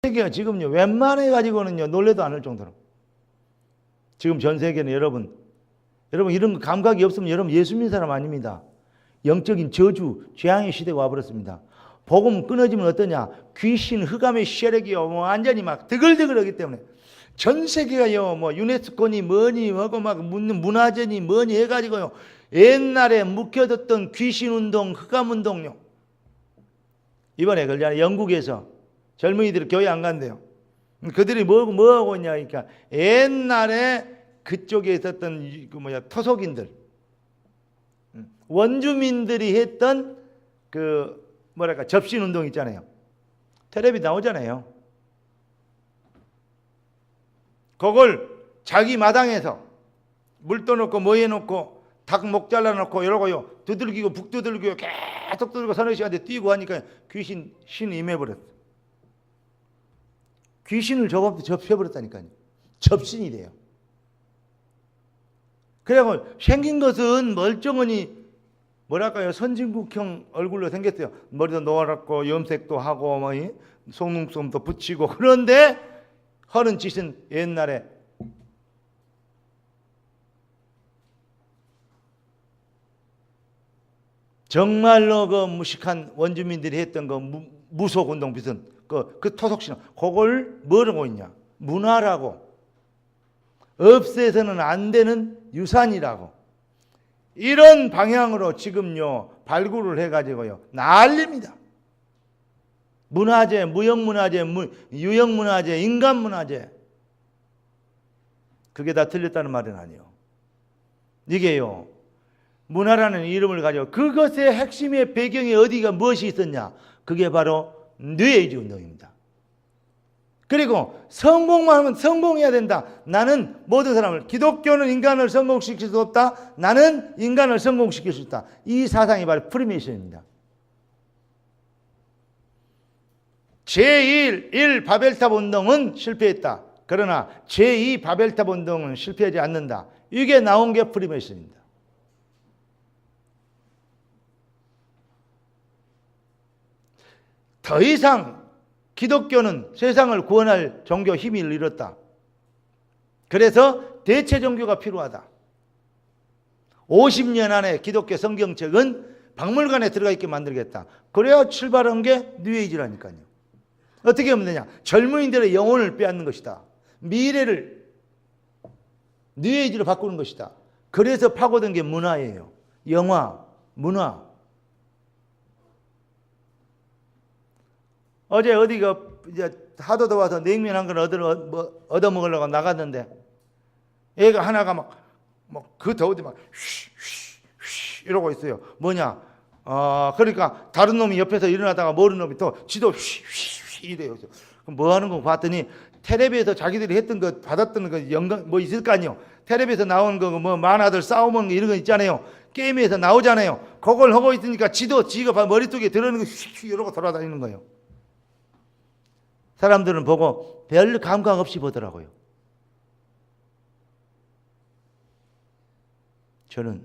세계가 지금요 웬만해 가지고는요 놀래도 않을 정도로 지금 전 세계는 여러분 이런 감각이 없으면 여러분 예수 믿는 사람 아닙니다. 영적인 저주, 재앙의 시대가 와버렸습니다. 복음 끊어지면 어떠냐? 귀신, 흑암의 세력이요 완전히 막 드글드글하기 때문에 전 세계가요 뭐 유네스코니 뭐니 하고 막 문화재니 뭐니 해가지고요 옛날에 묵혀뒀던 귀신 운동, 흑암 운동요. 이번에 그러잖아요. 영국에서 젊은이들이 교회 안 간대요. 그들이 뭐 하고 있냐 그러니까 옛날에 그쪽에 있었던 토속인들, 원주민들이 했던 접신 운동 있잖아요. 텔레비 나오잖아요. 그걸 자기 마당에서 물 떠놓고 뭐 해놓고 닭 목 잘라놓고 이러고요 두들기고 북두들기고 계속 두들고 서너 시간에 뛰고 하니까 귀신 신이 임해버렸어. 귀신을 접혀버렸다니까요. 접신이 돼요. 그래고 생긴 것은 멀쩡하니 선진국형 얼굴로 생겼어요. 머리도 노랗고 염색도 하고 속눈썹도 붙이고 그런데 하는 짓은 옛날에 정말로 그 무식한 원주민들이 했던 그 무속운동 비슷한 그 토속신앙 그걸 뭐라고 있냐? 문화라고 없애서는 안 되는 유산이라고 이런 방향으로 지금요 발굴을 해가지고요 난립니다. 문화재, 무형문화재, 유형문화재, 인간문화재 그게 다 틀렸다는 말은 아니에요. 이게요 문화라는 이름을 가지고 그것의 핵심의 배경에 어디가 무엇이 있었냐? 그게 바로 뉴에이지 운동입니다. 그리고 성공만 하면 성공해야 된다. 나는 모든 사람을 기독교는 인간을 성공시킬 수 없다. 나는 인간을 성공시킬 수 있다. 이 사상이 바로 프리메이션입니다. 제1 바벨탑 운동은 실패했다. 그러나 제2 바벨탑 운동은 실패하지 않는다. 이게 나온 게 프리메이션입니다. 더 이상 기독교는 세상을 구원할 종교 힘을 잃었다. 그래서 대체 종교가 필요하다. 50년 안에 기독교 성경책은 박물관에 들어가 있게 만들겠다. 그래야 출발한 게 뉴에이지라니까요. 어떻게 하면 되냐? 젊은이들의 영혼을 빼앗는 것이다. 미래를 뉴에이지로 바꾸는 것이다. 그래서 파고든 게 문화예요. 영화, 문화. 어제 어디가 이제 하도 더워서 냉면 한 건 얻어 먹으려고 나갔는데 애가 하나가 막 그 더운데 막 휘 이러고 있어요. 뭐냐? 그러니까 다른 놈이 옆에서 일어나다가 모르는 놈이 또 지도 휘 이래요. 그럼 뭐 하는 거 봤더니 텔레비에서 자기들이 했던 거 받았던 거 영광 뭐 있을 거 아니요. 텔레비에서 나온 거 뭐 만화들 싸우는 거 이런 거 있잖아요. 게임에서 나오잖아요. 그걸 하고 있으니까 지가 머릿속에 들어오는 거 휘 이러고 돌아다니는 거예요. 사람들은 보고 별 감각 없이 보더라고요. 저는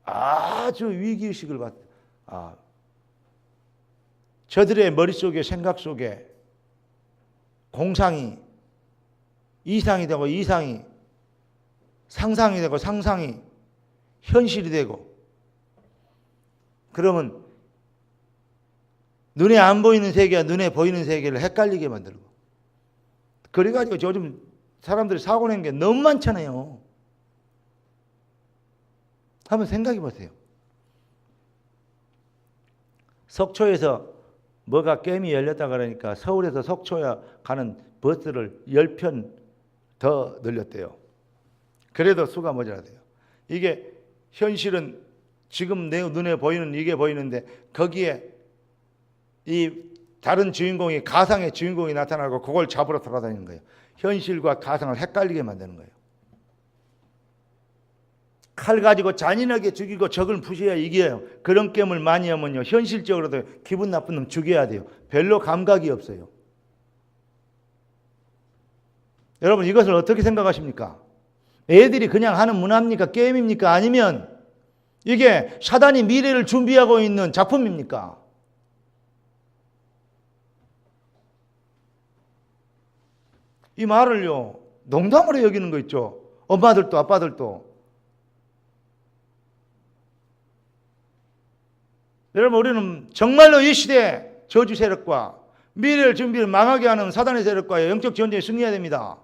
아주 위기의식을 저들의 머릿속에 생각 속에 공상이 이상이 되고 이상이 상상이 되고 상상이 현실이 되고 그러면 눈에 안 보이는 세계와 눈에 보이는 세계를 헷갈리게 만들고 그래가지고 요즘 사람들이 사고 낸 게 너무 많잖아요. 한번 생각해 보세요. 속초에서 뭐가 게임이 열렸다 그러니까 서울에서 속초에 가는 버스를 10편 더 늘렸대요. 그래도 수가 모자라대요. 이게 현실은 지금 내 눈에 보이는 이게 보이는데 거기에 이 다른 주인공이 가상의 주인공이 나타나고 그걸 잡으러 돌아다니는 거예요. 현실과 가상을 헷갈리게 만드는 거예요. 칼 가지고 잔인하게 죽이고 적을 부셔야 이겨요. 그런 게임을 많이 하면요 현실적으로도 기분 나쁜 놈 죽여야 돼요. 별로 감각이 없어요. 여러분 이것을 어떻게 생각하십니까? 애들이 그냥 하는 문화입니까? 게임입니까? 아니면 이게 사단이 미래를 준비하고 있는 작품입니까? 이 말을요 농담으로 여기는 거 있죠. 엄마들도 아빠들도. 여러분, 우리는 정말로 이 시대에 저주 세력과 미래를 준비를 망하게 하는 사단의 세력과의 영적 전쟁에 승리해야 됩니다.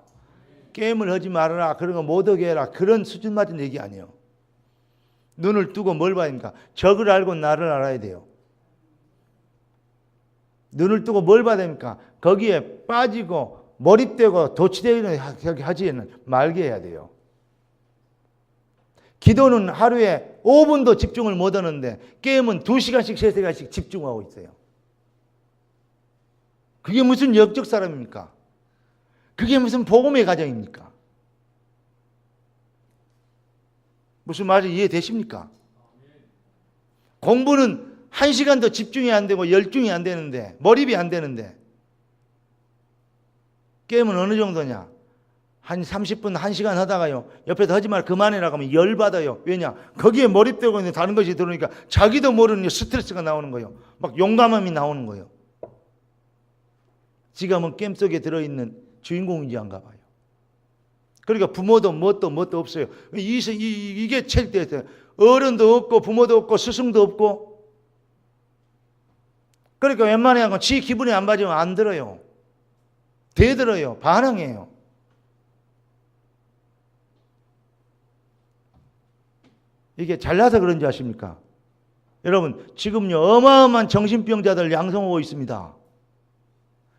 게임을 하지 말아라, 그런 거 못 하게 해라, 그런 수준 맞은 얘기 아니에요. 눈을 뜨고 뭘 봐야 됩니까? 적을 알고 나를 알아야 돼요. 눈을 뜨고 뭘 봐야 됩니까? 거기에 빠지고 몰입되고 도취되는 하지는 말게 해야 돼요. 기도는 하루에 5분도 집중을 못 하는데 게임은 2시간씩 3시간씩 집중하고 있어요. 그게 무슨 역적 사람입니까? 그게 무슨 복음의 가정입니까? 무슨 말이 이해되십니까? 공부는 1시간도 집중이 안 되고 열중이 안 되는데, 몰입이 안 되는데, 게임은 어느 정도냐? 한 30분, 1시간 하다가요, 옆에서 하지 말 그만해라고 하면 열받아요. 왜냐? 거기에 몰입되고 있는 다른 것이 들어오니까 자기도 모르는 스트레스가 나오는 거예요. 막 용감함이 나오는 거예요. 지금은 게임 속에 들어있는 주인공인지 안가 봐요. 그러니까 부모도 뭣도 없어요. 이게 체득됐어요. 어른도 없고 부모도 없고 스승도 없고. 그러니까 웬만하면 지 기분이 안 맞으면 안 들어요. 대들어요. 반항해요. 이게 잘나서 그런지 아십니까? 여러분, 지금요 어마어마한 정신병자들 양성하고 있습니다.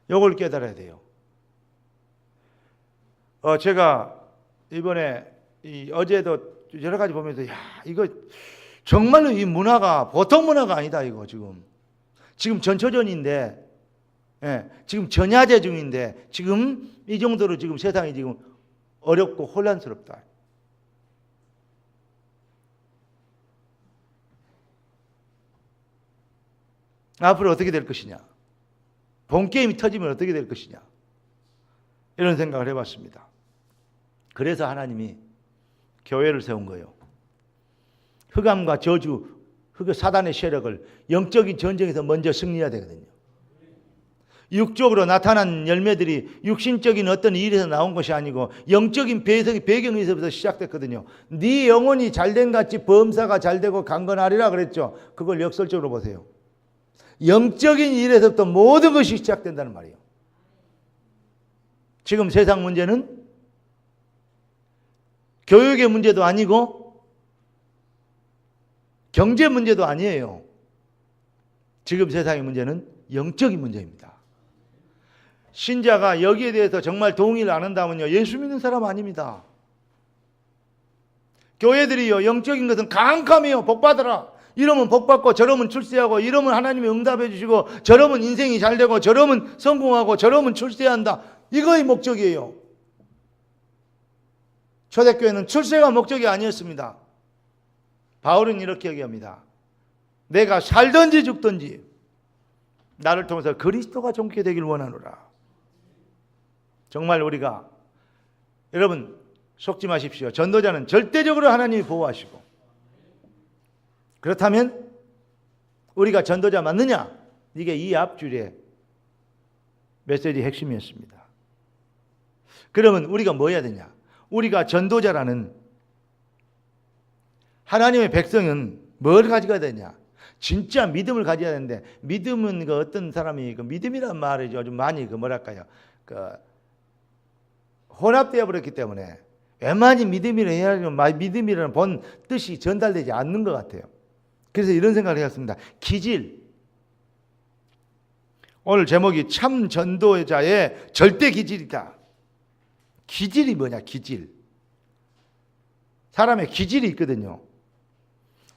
이걸 깨달아야 돼요. 제가 이번에 어제도 여러 가지 보면서 이거 정말로 이 문화가 보통 문화가 아니다. 이거 지금 전초전인데, 지금 전야제 중인데 지금 이 정도로 지금 세상이 지금 어렵고 혼란스럽다. 앞으로 어떻게 될 것이냐? 본게임이 터지면 어떻게 될 것이냐? 이런 생각을 해봤습니다. 그래서 하나님이 교회를 세운 거예요. 흑암과 저주, 사단의 세력을 영적인 전쟁에서 먼저 승리해야 되거든요. 육적으로 나타난 열매들이 육신적인 어떤 일에서 나온 것이 아니고 영적인 배경에서부터 시작됐거든요. 네 영혼이 잘된 같이 범사가 잘되고 강건하리라 그랬죠. 그걸 역설적으로 보세요. 영적인 일에서부터 모든 것이 시작된다는 말이에요. 지금 세상 문제는 교육의 문제도 아니고 경제 문제도 아니에요. 지금 세상의 문제는 영적인 문제입니다. 신자가 여기에 대해서 정말 동의를 안 한다면요, 예수 믿는 사람 아닙니다. 교회들이요, 영적인 것은 캄캄해요. 복받아라. 이러면 복받고 저러면 출세하고 이러면 하나님이 응답해 주시고 저러면 인생이 잘되고 저러면 성공하고 저러면 출세한다. 이거의 목적이에요. 초대교회는 출세가 목적이 아니었습니다. 바울은 이렇게 얘기합니다. 내가 살든지 죽든지 나를 통해서 그리스도가 존귀 되길 원하노라. 정말 우리가, 여러분 속지 마십시오. 전도자는 절대적으로 하나님이 보호하시고, 그렇다면 우리가 전도자 맞느냐? 이게 이 앞줄의 메시지 핵심이었습니다. 그러면 우리가 뭐 해야 되냐? 우리가 전도자라는 하나님의 백성은 뭘 가지고 되냐? 진짜 믿음을 가져야 되는데, 믿음은 어떤 사람이 믿음이라는 말이 요즘 많이 혼합되어 버렸기 때문에 웬만히 믿음이라 해야 하면 믿음이라는 본 뜻이 전달되지 않는 것 같아요. 그래서 이런 생각을 해봤습니다. 기질. 오늘 제목이 참 전도자의 절대 기질이다. 기질이 뭐냐? 기질. 사람의 기질이 있거든요.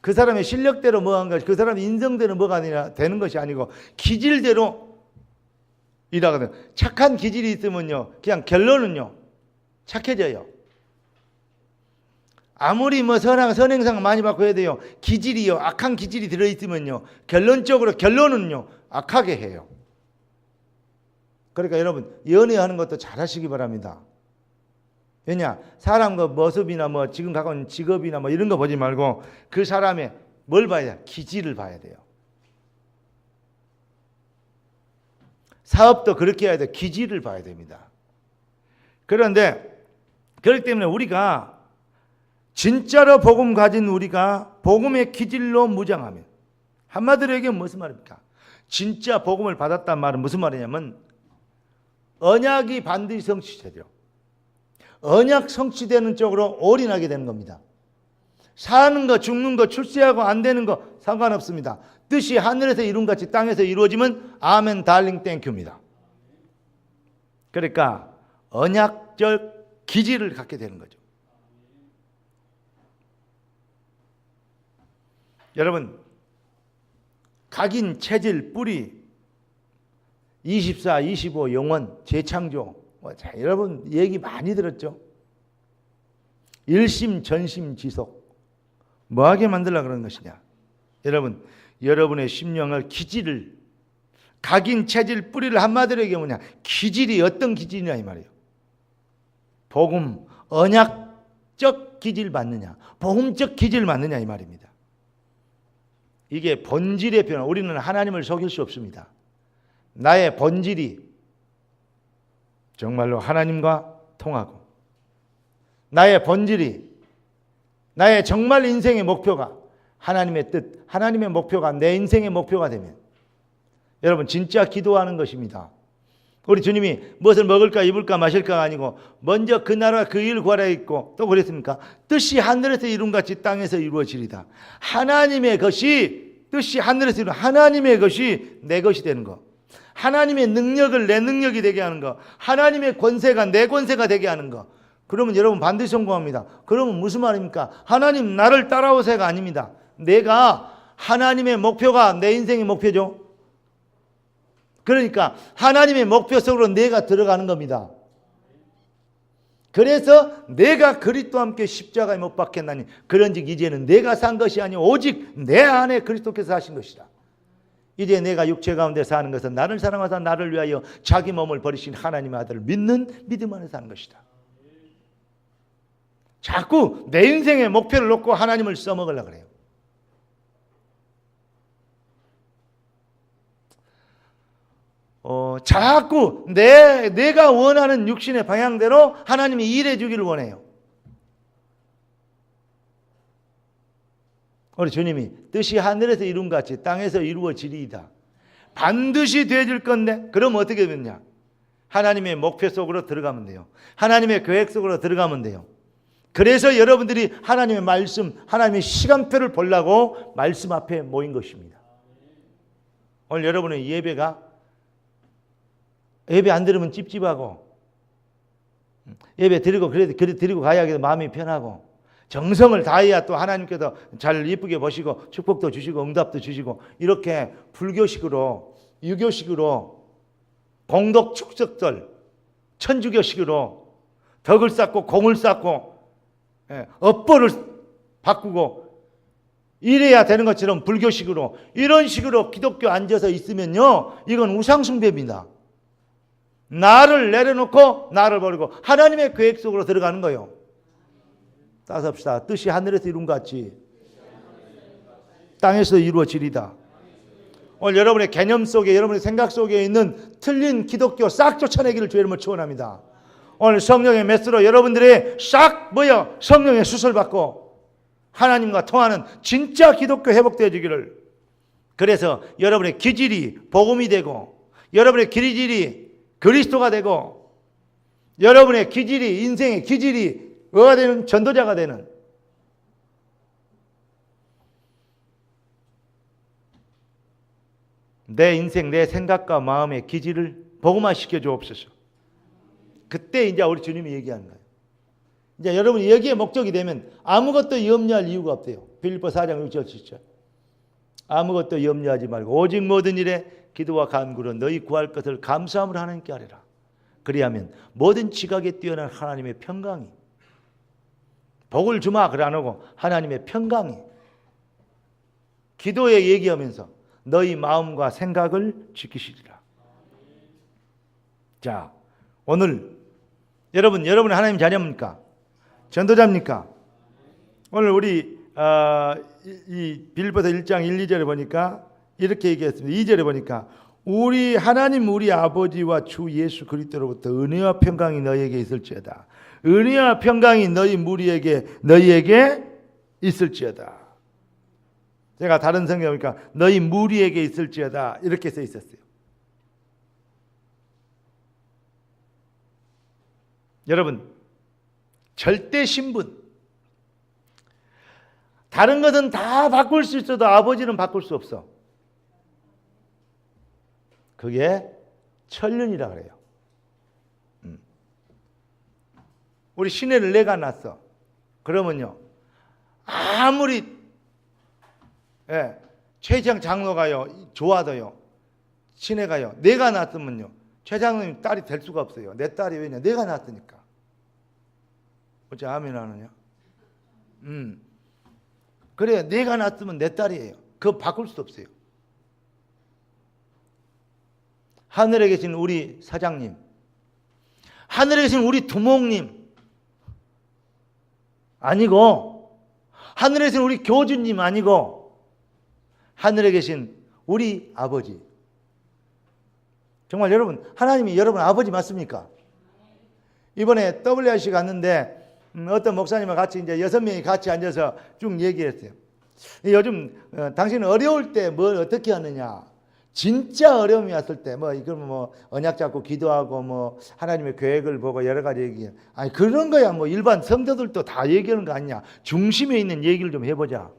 그 사람의 실력대로 뭐 한 것이, 그 사람의 인성대로 뭐가 되는 것이 아니고 기질대로 일하거든요. 착한 기질이 있으면요, 그냥 결론은요, 착해져요. 아무리 선행상 많이 받고 해야 돼요. 기질이요, 악한 기질이 들어있으면요, 결론은요, 악하게 해요. 그러니까 여러분, 연애하는 것도 잘하시기 바랍니다. 왜냐? 사람과 모습이나 지금 갖고 있는 직업이나 이런 거 보지 말고 그 사람의 뭘 봐야 돼요? 기질을 봐야 돼요. 사업도 그렇게 해야 돼요. 기질을 봐야 됩니다. 그런데 그렇기 때문에 우리가 진짜로 복음 가진 우리가 복음의 기질로 무장하면, 한마디로 얘기하면 무슨 말입니까? 진짜 복음을 받았단 말은 무슨 말이냐면 언약이 반드시 성취돼요. 언약 성취되는 쪽으로 올인하게 되는 겁니다. 사는 거, 죽는 거, 출세하고 안 되는 거 상관없습니다. 뜻이 하늘에서 이룬같이 땅에서 이루어지면 아멘 달링 땡큐입니다. 그러니까 언약적 기질을 갖게 되는 거죠. 여러분, 각인, 체질, 뿌리, 24, 25, 영원, 재창조. 자, 여러분 얘기 많이 들었죠? 일심, 전심, 지속. 뭐하게 만들려고 그러는 것이냐? 여러분, 여러분의 심령을 기질을, 각인, 체질, 뿌리를 한마디로 얘기하면 뭐냐? 기질이 어떤 기질이냐 이 말이에요. 복음, 언약적 기질 맞느냐? 복음적 기질 맞느냐 이 말입니다. 이게 본질의 변화. 우리는 하나님을 속일 수 없습니다. 나의 본질이 정말로 하나님과 통하고, 나의 본질이, 나의 정말 인생의 목표가 하나님의 뜻, 하나님의 목표가 내 인생의 목표가 되면 여러분 진짜 기도하는 것입니다. 우리 주님이 무엇을 먹을까 입을까 마실까가 아니고 먼저 그 나라 그 일 구하라 했고, 또 그랬습니까? 뜻이 하늘에서 이룬같이 땅에서 이루어지리다. 하나님의 것이, 뜻이 하늘에서 이룬 하나님의 것이 내 것이 되는 거, 하나님의 능력을 내 능력이 되게 하는 거, 하나님의 권세가 내 권세가 되게 하는 거. 그러면 여러분 반드시 성공합니다. 그러면 무슨 말입니까? 하나님 나를 따라오세요가 아닙니다. 내가, 하나님의 목표가 내 인생의 목표죠. 그러니까 하나님의 목표 속으로 내가 들어가는 겁니다. 그래서 내가 그리스도와 함께 십자가에 못 박혔나니 그런즉 이제는 내가 산 것이 아니오 오직 내 안에 그리스도께서 하신 것이다. 이제 내가 육체 가운데 사는 것은 나를 사랑하사 나를 위하여 자기 몸을 버리신 하나님의 아들을 믿는 믿음 안에 사는 것이다. 자꾸 내 인생의 목표를 놓고 하나님을 써먹으려고 그래요. 자꾸 내가 원하는 육신의 방향대로 하나님이 일해 주기를 원해요. 우리 주님이 뜻이 하늘에서 이룬같이 땅에서 이루어지리이다. 반드시 되어질 건데, 그럼 어떻게 되느냐? 하나님의 목표 속으로 들어가면 돼요. 하나님의 계획 속으로 들어가면 돼요. 그래서 여러분들이 하나님의 말씀, 하나님의 시간표를 보려고 말씀 앞에 모인 것입니다. 오늘 여러분의 예배가, 예배 안 들으면 찝찝하고, 예배 드리고 드리고 가야 마음이 편하고, 정성을 다해야 또 하나님께서 잘 예쁘게 보시고 축복도 주시고 응답도 주시고, 이렇게 불교식으로, 유교식으로, 공덕 축적들, 천주교식으로 덕을 쌓고 공을 쌓고 업보를 바꾸고 이래야 되는 것처럼 불교식으로, 이런 식으로 기독교 앉아서 있으면요, 이건 우상숭배입니다. 나를 내려놓고 나를 버리고 하나님의 계획 속으로 들어가는 거예요. 따서 합시다. 뜻이 하늘에서 이룬같이 땅에서 이루어지리다. 오늘 여러분의 개념 속에, 여러분의 생각 속에 있는 틀린 기독교 싹 쫓아내기를 주의 이름으로 축원합니다. 오늘 성령의 메스로 여러분들의 싹 성령의 수술 받고 하나님과 통하는 진짜 기독교 회복되어지기를. 그래서 여러분의 기질이 복음이 되고, 여러분의 기질이 그리스도가 되고, 여러분의 기질이, 인생의 기질이 뭐가 되는? 전도자가 되는. 내 인생, 내 생각과 마음의 기질을 복음화 시켜주옵소서. 그때 이제 우리 주님이 얘기하는 거예요. 이제 여러분이 여기에 목적이 되면 아무것도 염려할 이유가 없대요. 빌립보 4장 6절 7절. 아무것도 염려하지 말고 오직 모든 일에 기도와 간구로 너희 구할 것을 감사함으로 하나님께 아뢰라. 그리하면 모든 지각에 뛰어난 하나님의 평강이, 복을 주마 그래 안 하고 하나님의 평강이, 기도에 얘기하면서 너희 마음과 생각을 지키시리라. 자, 오늘 여러분은 하나님 자녀입니까? 전도자입니까? 오늘 우리 이 빌립보서 1장 1, 2절에 보니까 이렇게 얘기했습니다. 2절에 보니까 우리 하나님 우리 아버지와 주 예수 그리스도로부터 은혜와 평강이 너희에게 있을지어다. 은혜와 평강이 너희에게 있을지어다. 제가 다른 성경에 보니까 너희 무리에게 있을지어다 이렇게 써 있었어요. 여러분, 절대 신분, 다른 것은 다 바꿀 수 있어도 아버지는 바꿀 수 없어. 그게 천륜이라 그래요. 우리 시내를 내가 낳았어. 그러면요, 아무리 최장 장로가요 좋아도요, 시내가요, 내가 낳았으면요 최 장로님 딸이 될 수가 없어요. 내 딸이 왜냐, 내가 낳았으니까. 어째 아멘 하느냐? 그래, 내가 낳았으면 내 딸이에요. 그거 바꿀 수 없어요. 하늘에 계신 우리 사장님, 하늘에 계신 우리 두목님 아니고, 하늘에 계신 우리 교주님 아니고, 하늘에 계신 우리 아버지. 정말 여러분, 하나님이 여러분 아버지 맞습니까? 이번에 WRC 갔는데 어떤 목사님과 같이 이제 6명이 같이 앉아서 쭉 얘기했어요. 요즘 당신은 어려울 때 뭘 어떻게 하느냐? 진짜 어려움이 왔을 때 이건 언약 잡고 기도하고 하나님의 계획을 보고 여러 가지 얘기해. 아니 그런 거야 일반 성도들도 다 얘기하는 거 아니냐? 중심에 있는 얘기를 좀 해보자.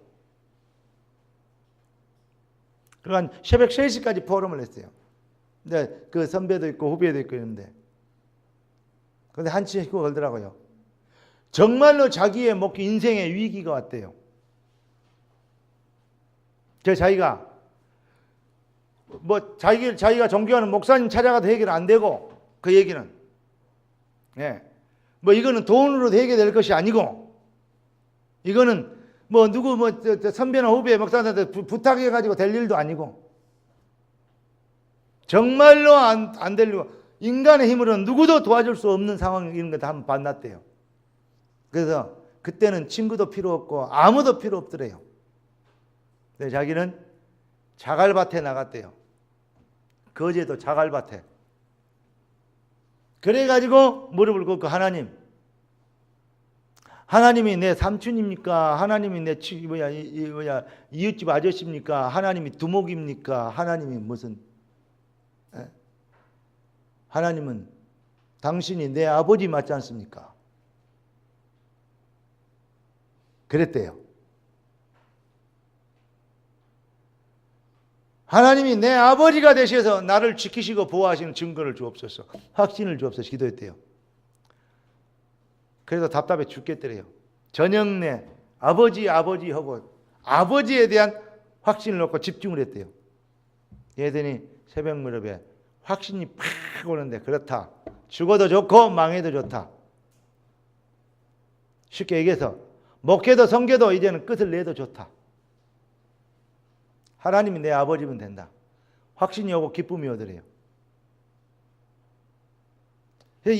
그러니까 새벽 3시까지 포럼을 했어요. 근데 그 선배도 있고 후배도 있고 있는데, 근데 한 친구가 그러더라고요. 정말로 자기의 인생의 위기가 왔대요. 자기가 자기가 존경하는 목사님 찾아가도 해결 안 되고, 그 얘기는 이거는 돈으로 해결될 것이 아니고, 이거는 누구 선배나 후배 목사한테 부탁해가지고 될 일도 아니고, 정말로 안 되려고 인간의 힘으로는 누구도 도와줄 수 없는 상황, 이런 거 다 한번 만났대요. 그래서 그때는 친구도 필요 없고 아무도 필요 없더래요. 근데 자기는 자갈밭에 나갔대요. 거제도 자갈밭에. 그래가지고 무릎을 꿇고, 하나님이 내 삼촌입니까? 하나님이 내 이웃집 아저씨입니까? 하나님이 두목입니까? 하나님이 무슨? 하나님은 당신이 내 아버지 맞지 않습니까? 그랬대요. 하나님이 내 아버지가 되셔서 나를 지키시고 보호하시는 증거를 주옵소서, 확신을 주옵소서 기도했대요. 그래서 답답해 죽겠더래요. 저녁 내 아버지 하고 아버지에 대한 확신을 놓고 집중을 했대요. 얘들이 새벽 무렵에 확신이 팍 오는데, 그렇다, 죽어도 좋고 망해도 좋다. 쉽게 얘기해서 목회도 성교도 이제는 끝을 내도 좋다. 하나님이 내 아버지면 된다. 확신이 오고 기쁨이 오더래요.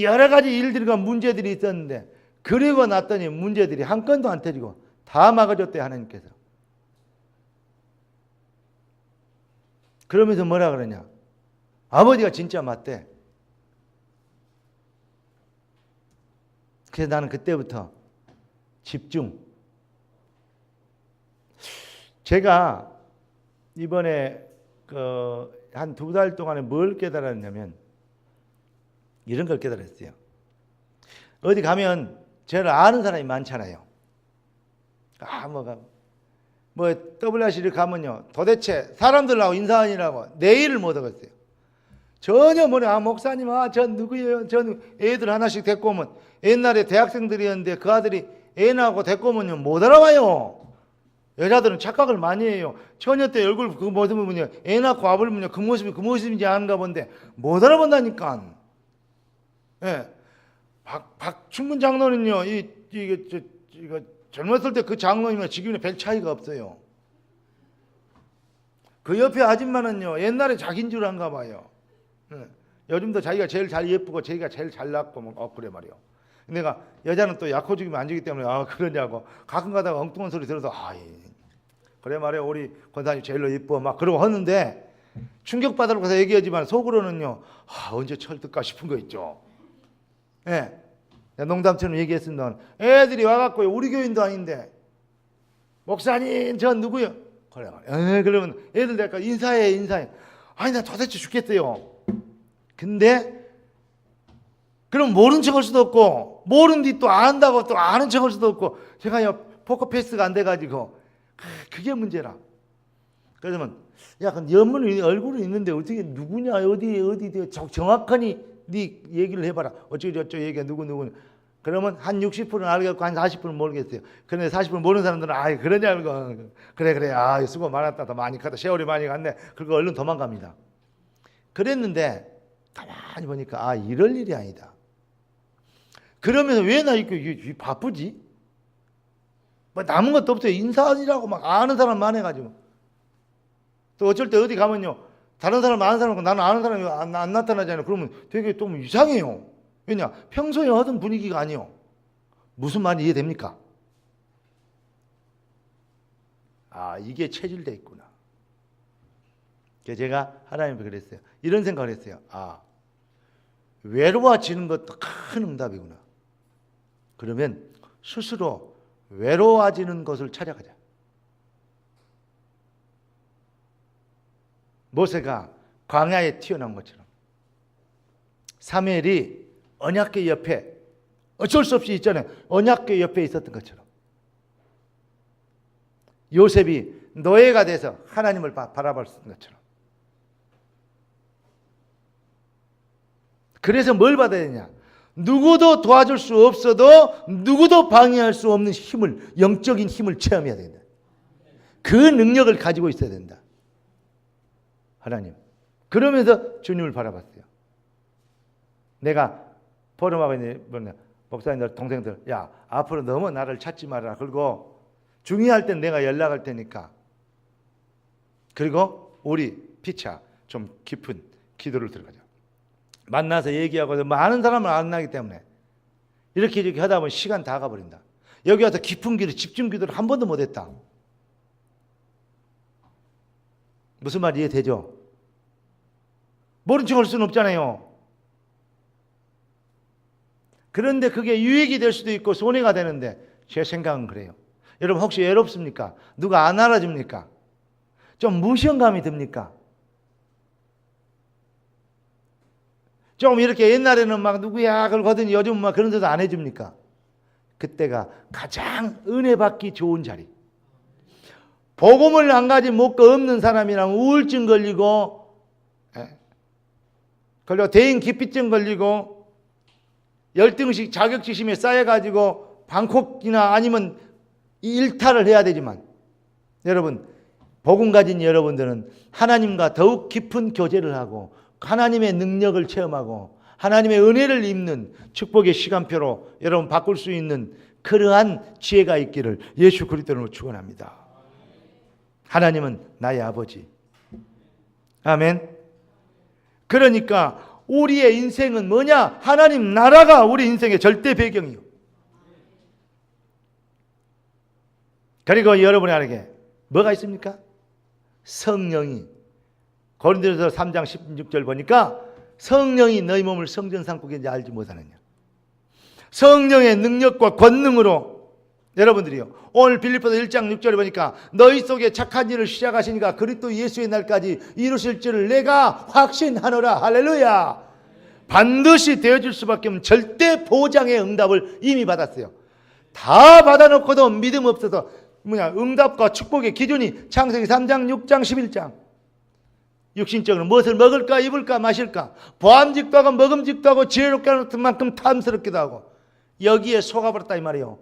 여러 가지 일들과 문제들이 있었는데, 그리고 났더니 문제들이 한 건도 안 터지고 다 막아줬대요, 하나님께서. 그러면서 뭐라 그러냐? 아버지가 진짜 맞대. 그래서 나는 그때부터 집중. 제가 이번에 한 2달 동안에 뭘 깨달았냐면, 이런 걸 깨달았어요. 어디 가면 저를 아는 사람이 많잖아요. WRC를 가면요, 도대체 사람들하고 인사하느라고 내일을 못 하겠어요. 전혀 목사님, 저 누구예요? 전 애들 하나씩 데리고 오면, 옛날에 대학생들이었는데 그 아들이 애 낳고 데리고 오면요, 못 알아봐요. 여자들은 착각을 많이 해요. 처녀 때 얼굴 그 모습을 보면, 애 낳고 와버리면요, 그 모습인지 아는가 본데 못 알아본다니까. 박충문 장로는요, 이거 젊었을 때 그 장로님과 지금은 별 차이가 없어요. 그 옆에 아줌마는요, 옛날에 자기인 줄 안가 봐요. 요즘도 자기가 제일 잘 예쁘고 자기가 제일 잘났고 그래 말이요. 내가 여자는 또 약호 죽이면 안 주기 때문에 그러냐고 가끔 가다가 엉뚱한 소리 들어서 그래 말이요, 우리 권사님 제일로 예뻐 그러고 하는데, 충격받으러 가서 얘기하지만 속으로는요, 언제 철들까 싶은 거 있죠. 예. 농담처럼 얘기했습니다. 애들이 와갖고 우리 교인도 아닌데, 목사님, 전 누구요? 그래. 그러면 애들 내가 인사해. 아니, 나 도대체 죽겠어요. 근데, 그럼 모른 척 할 수도 없고, 모른 뒤 또 안다고 또 아는 척 할 수도 없고, 제가 포커페이스가 안 돼가지고, 그게 문제라. 그러면, 야, 연문 얼굴은 있는데 어떻게 누구냐, 어디, 정확하니 네 얘기를 해봐라. 어쩌고저쩌고 얘기해, 누구. 그러면 한 60%는 알겠고 한 40%는 모르겠어요. 그런데 40% 모르는 사람들은 그러냐고. 그래. 수고 많았다. 더 많이 갔다. 세월이 많이 갔네. 그리고 얼른 도망갑니다. 그랬는데 가만히 보니까 이럴 일이 아니다. 그러면서 왜 나 이렇게 바쁘지? 뭐 남은 것도 없어요. 인사하느라고 막 아는 사람만 해가지고. 또 어쩔 때 어디 가면요, 다른 사람 아는 사람하고 나는 아는 사람이 안 나타나잖아요. 그러면 되게 좀 이상해요. 왜냐? 평소에 하던 분위기가 아니요. 무슨 말인지 이해됩니까? 이게 체질돼 있구나. 그래서 제가 하나님께 그랬어요. 이런 생각을 했어요. 외로워지는 것도 큰 응답이구나. 그러면 스스로 외로워지는 것을 찾아가자. 모세가 광야에 튀어나온 것처럼, 사무엘이 언약궤 옆에 어쩔 수 없이 있잖아요. 언약궤 옆에 있었던 것처럼, 요셉이 노예가 돼서 하나님을 바라볼 수 있는 것처럼. 그래서 뭘 받아야 되냐? 누구도 도와줄 수 없어도 누구도 방해할 수 없는 힘을, 영적인 힘을 체험해야 된다. 그 능력을 가지고 있어야 된다. 하나님. 그러면서 주님을 바라봤어요. 내가 포럼하고 있는 목사님들, 동생들, 야, 앞으로 너무 나를 찾지 말아라. 그리고 중요할 땐 내가 연락할 테니까. 그리고 우리 피차 좀 깊은 기도를 들어가자. 만나서 얘기하고 많은 사람을 안 나기 때문에 이렇게 하다 보면 시간 다 가버린다. 여기 와서 깊은 기도, 집중 기도를 한 번도 못했다. 무슨 말 이해되죠? 모른 척 할 수는 없잖아요. 그런데 그게 유익이 될 수도 있고 손해가 되는데 제 생각은 그래요. 여러분 혹시 외롭습니까? 누가 안 알아줍니까? 좀 무시감이 듭니까? 좀 이렇게 옛날에는 막 누구야 그러고 하더니 요즘은 막 그런 데도 안 해줍니까? 그때가 가장 은혜 받기 좋은 자리. 복음을 안 가진 목거 없는 사람이랑 우울증 걸리고 대인 기피증 걸리고 열등식 자격지심에 쌓여가지고 방콕이나 아니면 일탈을 해야 되지만, 여러분 복음 가진 여러분들은 하나님과 더욱 깊은 교제를 하고 하나님의 능력을 체험하고 하나님의 은혜를 입는 축복의 시간표로 여러분 바꿀 수 있는 그러한 지혜가 있기를 예수 그리스도로 축원합니다. 하나님은 나의 아버지. 아멘. 그러니까 우리의 인생은 뭐냐? 하나님 나라가 우리 인생의 절대 배경이요. 그리고 여러분에게 뭐가 있습니까? 성령이. 고린도전서 3장 16절 보니까 성령이 너희 몸을 성전 상국인지 알지 못하느냐. 성령의 능력과 권능으로 여러분들이요, 오늘 빌립보서 1장 6절에 보니까 너희 속에 착한 일을 시작하시니까 그리스도 예수의 날까지 이루실 줄을 내가 확신하노라. 할렐루야. 반드시 되어줄 수밖에 없는 절대 보장의 응답을 이미 받았어요. 다 받아놓고도 믿음 없어서 응답과 축복의 기준이 창세기 3장 6장 11장. 육신적으로 무엇을 먹을까 입을까 마실까, 보암직도 하고 먹음직도 하고 지혜롭게 하는 만큼 탐스럽기도 하고, 여기에 속아버렸다 이 말이에요.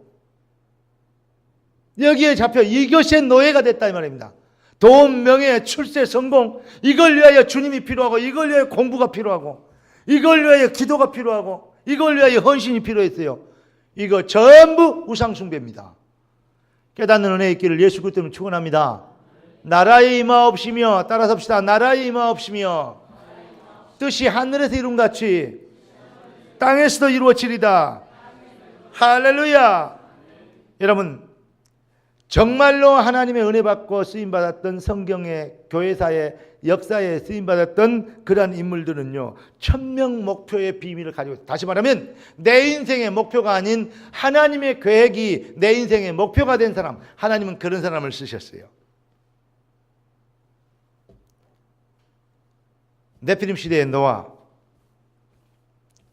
여기에 잡혀 이것의 노예가 됐다 이 말입니다. 돈, 명예, 출세, 성공, 이걸 위하여 주님이 필요하고, 이걸 위하여 공부가 필요하고, 이걸 위하여 기도가 필요하고, 이걸 위하여 헌신이 필요했어요. 이거 전부 우상숭배입니다. 깨닫는 은혜의 길을 예수 그리스도로 축원합니다. 나라의 임하옵시며, 따라서 합시다. 나라의 임하옵시며 뜻이 하늘에서 이룬같이 땅에서도 이루어지리다. 할렐루야. 여러분 정말로 하나님의 은혜 받고 쓰임받았던 성경의 교회사의 역사에 쓰임받았던 그러한 인물들은요, 천명 목표의 비밀을 가지고 있어요. 다시 말하면 내 인생의 목표가 아닌 하나님의 계획이 내 인생의 목표가 된 사람, 하나님은 그런 사람을 쓰셨어요. 네피림 시대의 노아,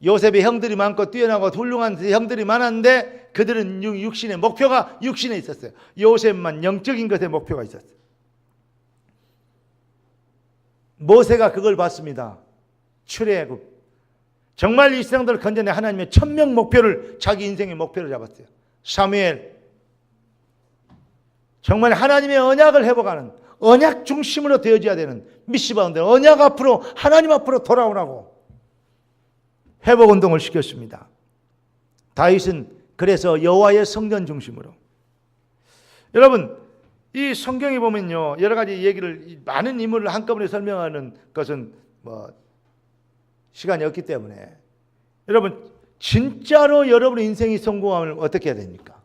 요셉의 형들이 많고 뛰어나고 훌륭한 형들이 많았는데 그들은 육신의 목표가 육신에 있었어요. 요셉만 영적인 것에 목표가 있었어요. 모세가 그걸 봤습니다. 출애굽. 정말 이 세상들을 건져내 하나님의 천명 목표를 자기 인생의 목표로 잡았어요. 사무엘. 정말 하나님의 언약을 회복하는 언약 중심으로 되어져야 되는 미시바운데 언약 앞으로 하나님 앞으로 돌아오라고 회복운동을 시켰습니다. 다윗은 그래서 여호와의 성전 중심으로. 여러분 이 성경에 보면요 여러 가지 얘기를 많은 인물을 한꺼번에 설명하는 것은 시간이 없기 때문에 여러분 진짜로 여러분의 인생이 성공하면 어떻게 해야 됩니까?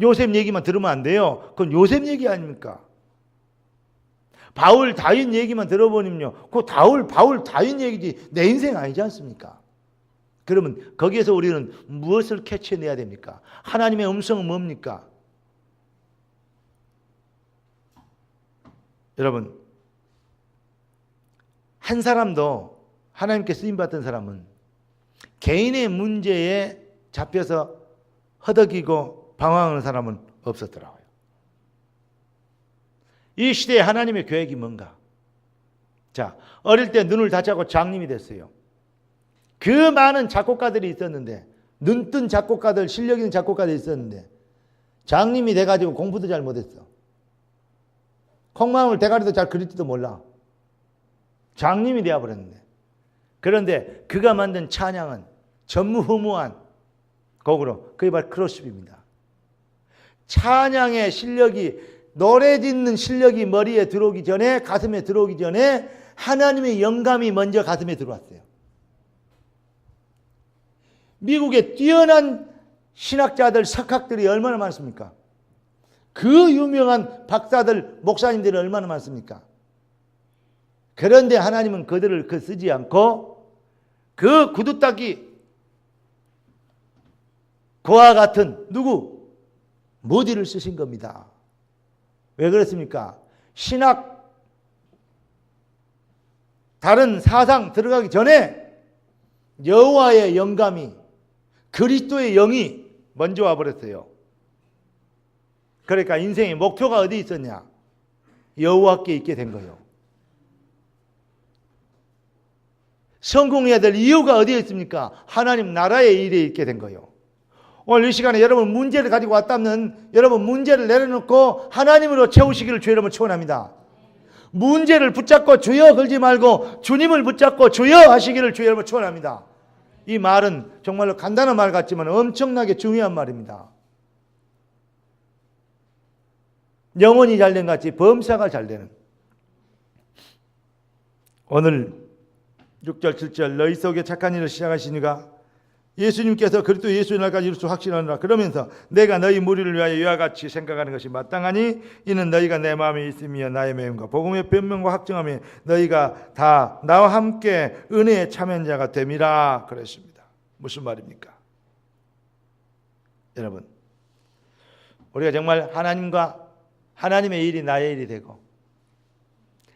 요셉 얘기만 들으면 안 돼요. 그건 요셉 얘기 아닙니까? 바울, 다윗 얘기만 들어보면요. 그 바울, 다윗 얘기지 내 인생 아니지 않습니까? 그러면 거기에서 우리는 무엇을 캐치해내야 됩니까? 하나님의 음성은 뭡니까? 여러분, 한 사람도 하나님께 쓰임받던 사람은 개인의 문제에 잡혀서 허덕이고 방황하는 사람은 없었더라고요. 이 시대에 하나님의 계획이 뭔가? 자, 어릴 때 눈을 다잡고 장님이 됐어요. 그 많은 작곡가들이 있었는데, 눈뜬 작곡가들, 실력 있는 작곡가들이 있었는데 장님이 돼가지고 공부도 잘 못했어. 콩나물 대가리도 잘 그릴지도 몰라. 장님이 되어버렸는데, 그런데 그가 만든 찬양은 전무후무한 곡으로, 그게 바로 크로스비입니다. 찬양의 실력이, 노래 짓는 실력이 머리에 들어오기 전에, 가슴에 들어오기 전에 하나님의 영감이 먼저 가슴에 들어왔어요. 미국의 뛰어난 신학자들, 석학들이 얼마나 많습니까? 그 유명한 박사들, 목사님들이 얼마나 많습니까? 그런데 하나님은 그들을 쓰지 않고 그 구두닦이 그와 같은 누구? 모디를 쓰신 겁니다. 왜 그렇습니까? 신학, 다른 사상 들어가기 전에 여호와의 영감이, 그리스도의 영이 먼저 와버렸어요. 그러니까 인생의 목표가 어디 있었냐? 여호와께 있게 된 거예요. 성공해야 될 이유가 어디에 있습니까? 하나님 나라의 일에 있게 된 거예요. 오늘 이 시간에 여러분 문제를 가지고 왔다면 여러분 문제를 내려놓고 하나님으로 채우시기를 주 여러분 축원합니다. 문제를 붙잡고 주여 걸지 말고 주님을 붙잡고 주여 하시기를 주 여러분 축원합니다. 이 말은 정말로 간단한 말 같지만 엄청나게 중요한 말입니다. 영혼이 잘된 같이 범사가 잘 되는. 오늘 6절 7절 너희 속에 착한 일을 시작하시니가 예수님께서 그리스도 예수의 날까지 이룰 수 확신하노라. 그러면서 내가 너희 무리를 위하여 이와 같이 생각하는 것이 마땅하니 이는 너희가 내 마음에 있으며 나의 매임과 복음의 변명과 확증하며 너희가 다 나와 함께 은혜의 참여자가 됨이라 그랬습니다. 무슨 말입니까? 여러분, 우리가 정말 하나님과 하나님의 일이 나의 일이 되고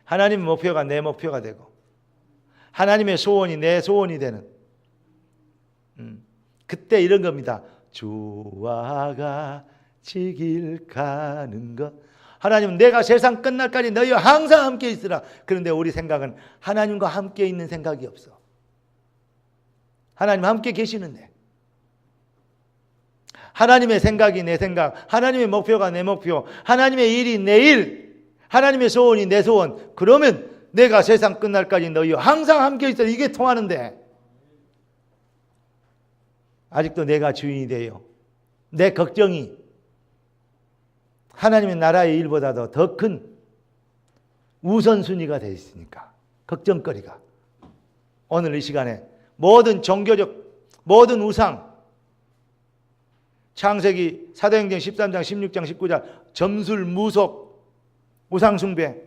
하나님의 목표가 내 목표가 되고 하나님의 소원이 내 소원이 되는 그때 이런 겁니다. 주와 같이 길 가는 것. 하나님은 내가 세상 끝날까지 너희와 항상 함께 있으라. 그런데 우리 생각은 하나님과 함께 있는 생각이 없어. 하나님 함께 계시는데 하나님의 생각이 내 생각, 하나님의 목표가 내 목표, 하나님의 일이 내 일, 하나님의 소원이 내 소원. 그러면 내가 세상 끝날까지 너희와 항상 함께 있어. 이게 통하는데 아직도 내가 주인이 돼요. 내 걱정이 하나님의 나라의 일보다도 더 큰 우선순위가 되어 있으니까 걱정거리가. 오늘 이 시간에 모든 종교적 모든 우상, 창세기 사도행전 13장 16장 19장 점술 무속 우상 숭배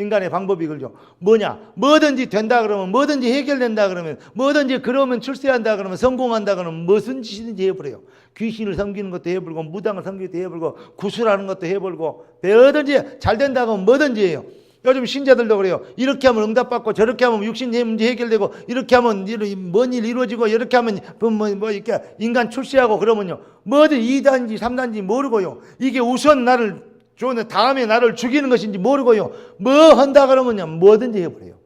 인간의 방법이 그러죠. 뭐냐? 뭐든지 된다 그러면, 뭐든지 해결된다 그러면, 뭐든지 그러면 출세한다 그러면, 성공한다 그러면 무슨 짓이든지 해버려요. 귀신을 섬기는 것도 해버리고, 무당을 섬기는 것도 해버리고, 구슬하는 것도 해버리고, 뭐든지 잘 된다 그러면 뭐든지 해요. 요즘 신자들도 그래요. 이렇게 하면 응답받고, 저렇게 하면 육신의 문제 해결되고, 이렇게 하면 뭔 일 이루어지고, 이렇게 하면 이렇게 인간 출세하고 그러면요. 뭐든 2단지 3단지 모르고요. 이게 우선 나를 좋은 다음에 나를 죽이는 것인지 모르고요. 뭐 한다 그러면요. 뭐든지 해버려요.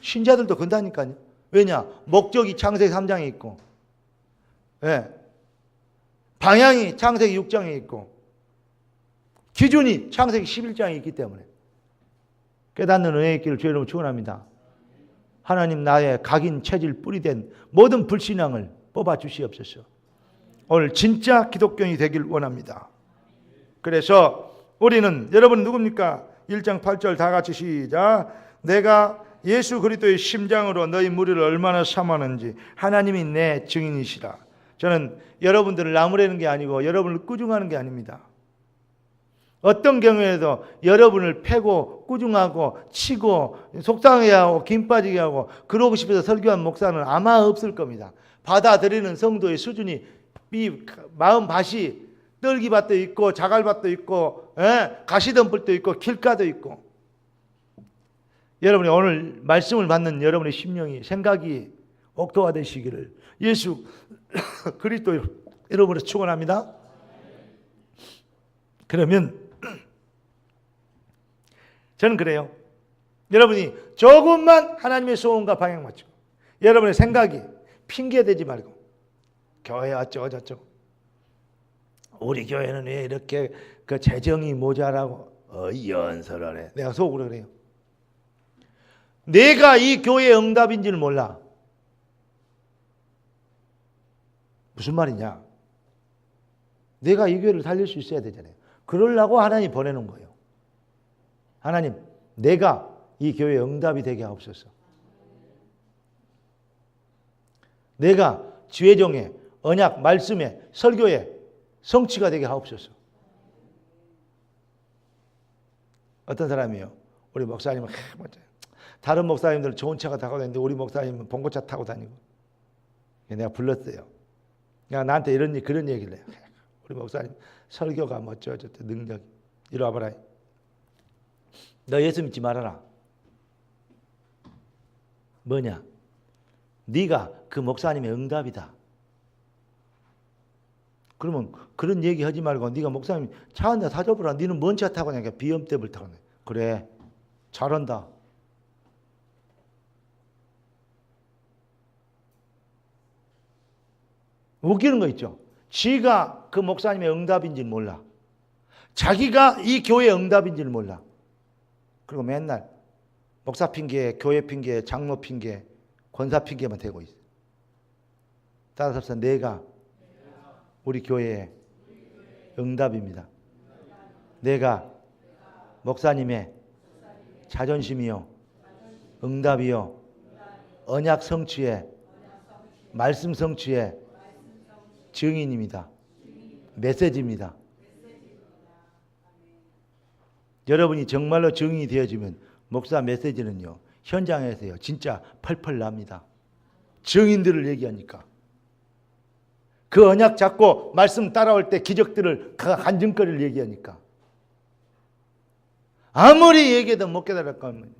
신자들도 그런다니까요. 왜냐? 목적이 창세기 3장에 있고, 예. 방향이 창세기 6장에 있고, 기준이 창세기 11장에 있기 때문에. 깨닫는 은혜의 길을 주의 이름으로 축원합니다. 하나님 나의 각인 체질 뿌리된 모든 불신앙을 뽑아 주시옵소서. 오늘 진짜 기독교인이 되길 원합니다. 그래서 우리는 여러분 누굽니까? 1장 8절 다 같이 시작. 내가 예수 그리스도의 심장으로 너희 무리를 얼마나 사모하는지 하나님이 내 증인이시라. 저는 여러분들을 나무라는 게 아니고 여러분을 꾸중하는 게 아닙니다. 어떤 경우에도 여러분을 패고 꾸중하고 치고 속상해하고 김 빠지게 하고 그러고 싶어서 설교한 목사는 아마 없을 겁니다. 받아들이는 성도의 수준이 마음밭이 떨기밭도 있고 자갈밭도 있고 가시덤불도 있고 길가도 있고. 여러분이 오늘 말씀을 받는 여러분의 심령이 생각이 옥토화되시기를 예수 그리스도 이름으로 축원합니다. 그러면 저는 그래요. 여러분이 조금만 하나님의 소원과 방향 맞추고 여러분의 생각이 핑계대지 말고 교회 어쩌고 저쩌고 우리 교회는 왜 이렇게 그 재정이 모자라고 연설하네. 내가 속으로 그래요. 내가 이 교회의 응답인지를 몰라. 무슨 말이냐? 내가 이 교회를 살릴 수 있어야 되잖아요. 그러려고 하나님 보내는 거예요. 하나님, 내가 이 교회의 응답이 되게 하옵소서. 내가 지혜정에 언약, 말씀에, 설교에 성취가 되게 하옵소서. 어떤 사람이요? 우리 목사님은 다른 목사님들은 좋은 차가 타고 다니는데 우리 목사님은 봉고차 타고 다니고. 내가 불렀어요. 내가 나한테 그런 얘기를 해요. 우리 목사님 설교가 뭐 어쩌고 능력이. 이리 와봐라. 너 예수 믿지 말아라. 뭐냐? 네가 그 목사님의 응답이다. 그러면 그런 얘기 하지 말고 네가 목사님 차 한 대 사줘보라. 너는 뭔 차 타고 다니냐? 비염대를 타고 다니냐? 그래, 잘한다. 웃기는 거 있죠. 지가 그 목사님의 응답인지는 몰라. 자기가 이 교회의 응답인지는 몰라. 그리고 맨날 목사 핑계, 교회 핑계, 장로 핑계, 권사 핑계만 대고 있어. 따라서 내가 우리 교회의 응답입니다. 내가 목사님의 자존심이요, 응답이요, 언약 성취의 말씀 성취의 증인입니다. 메시지입니다. 여러분이 정말로 증인이 되어지면 목사 메시지는요, 현장에서요, 진짜 펄펄 납니다. 증인들을 얘기하니까. 그 언약 잡고 말씀 따라올 때 기적들을, 그 간증거리를 얘기하니까. 아무리 얘기해도 못 깨달을 거면.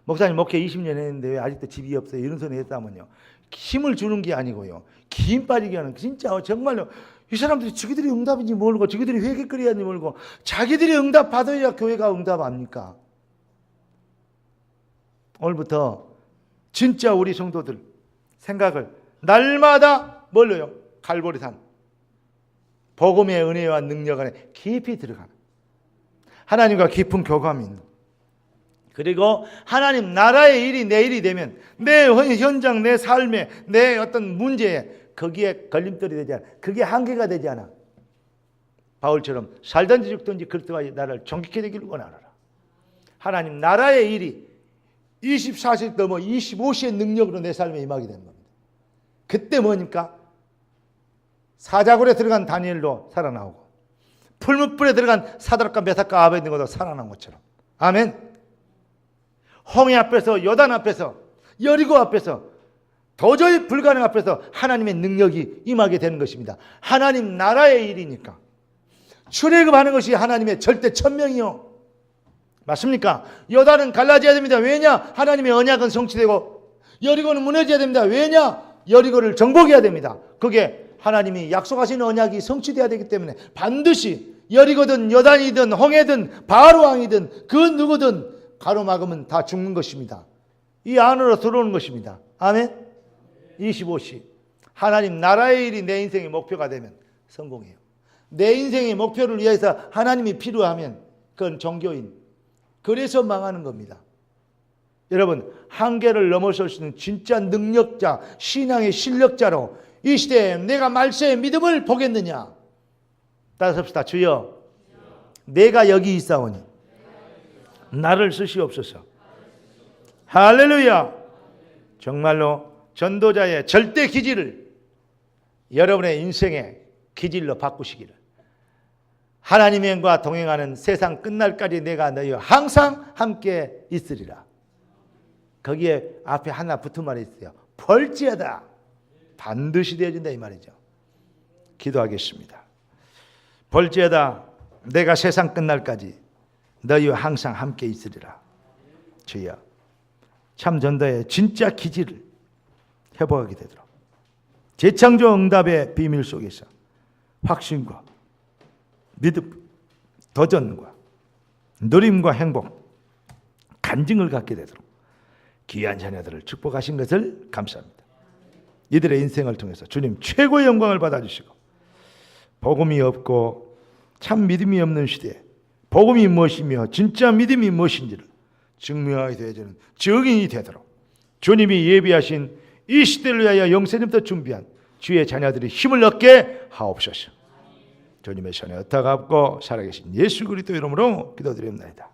목사님 목회 20년 했는데 왜 아직도 집이 없어요? 이런 소리 했다면요. 힘을 주는 게 아니고요. 기인 빠지게 하는, 진짜 정말로 이 사람들이 자기들이 응답인지 모르고 자기들이 회개거리인지 모르고 자기들이 응답 받아야 교회가 응답 아닙니까? 오늘부터 진짜 우리 성도들 생각을 날마다 뭘로요? 갈보리산 복음의 은혜와 능력 안에 깊이 들어가는 하나님과 깊은 교감이 있는, 그리고 하나님 나라의 일이 내 일이 되면 내 현장, 내 삶에, 내 어떤 문제에 거기에 걸림돌이 되지 않아. 그게 한계가 되지 않아. 바울처럼 살든지 죽든지 그리스도와 나를 존귀케 되기를 원하노라. 하나님 나라의 일이 24시 넘어 25시의 능력으로 내 삶에 임하게 되는 겁니다. 그때 뭐니까? 사자굴에 들어간 다니엘도 살아나오고 풀무불에 들어간 사드락과 메삭과 아베드고도 살아난 것처럼. 아멘. 홍해 앞에서, 요단 앞에서, 여리고 앞에서, 도저히 불가능 앞에서 하나님의 능력이 임하게 되는 것입니다. 하나님 나라의 일이니까. 출애굽하는 것이 하나님의 절대 천명이요. 맞습니까? 요단은 갈라져야 됩니다. 왜냐? 하나님의 언약은 성취되고, 여리고는 무너져야 됩니다. 왜냐? 여리고를 정복해야 됩니다. 그게 하나님이 약속하신 언약이 성취되어야 되기 때문에 반드시 여리고든 요단이든 홍해든 바로 왕이든 그 누구든 가로막으면 다 죽는 것입니다. 이 안으로 들어오는 것입니다. 아멘. 25시. 하나님 나라의 일이 내 인생의 목표가 되면 성공해요. 내 인생의 목표를 위해서 하나님이 필요하면 그건 종교인. 그래서 망하는 겁니다. 여러분, 한계를 넘어설 수 있는 진짜 능력자, 신앙의 실력자로 이 시대에 내가 말세의 믿음을 보겠느냐? 따라섭시다. 주여, 내가 여기 있사오니 나를 쓰시옵소서. 할렐루야. 정말로 전도자의 절대 기질을 여러분의 인생의 기질로 바꾸시기를. 하나님과 동행하는 세상 끝날까지 내가 너희와 항상 함께 있으리라. 거기에 앞에 하나 붙은 말이 있어요. 벌지어다. 반드시 되어진다 이 말이죠. 기도하겠습니다. 벌지어다. 내가 세상 끝날까지 너희와 항상 함께 있으리라. 주여, 참 전도의 진짜 기질을 회복하게 되도록 재창조 응답의 비밀 속에서 확신과 믿음, 도전과 누림과 행복, 간증을 갖게 되도록 귀한 자녀들을 축복하신 것을 감사합니다. 이들의 인생을 통해서 주님 최고의 영광을 받아주시고, 복음이 없고 참 믿음이 없는 시대에 복음이 무엇이며 진짜 믿음이 무엇인지를 증명하게 되어지는 증인이 되도록 주님이 예비하신 이 시대를 위하여 영세전부터 준비한 주의 자녀들이 힘을 얻게 하옵소서. 주님의 손에 엇타갑고 살아계신 예수 그리스도 이름으로 기도드립니다.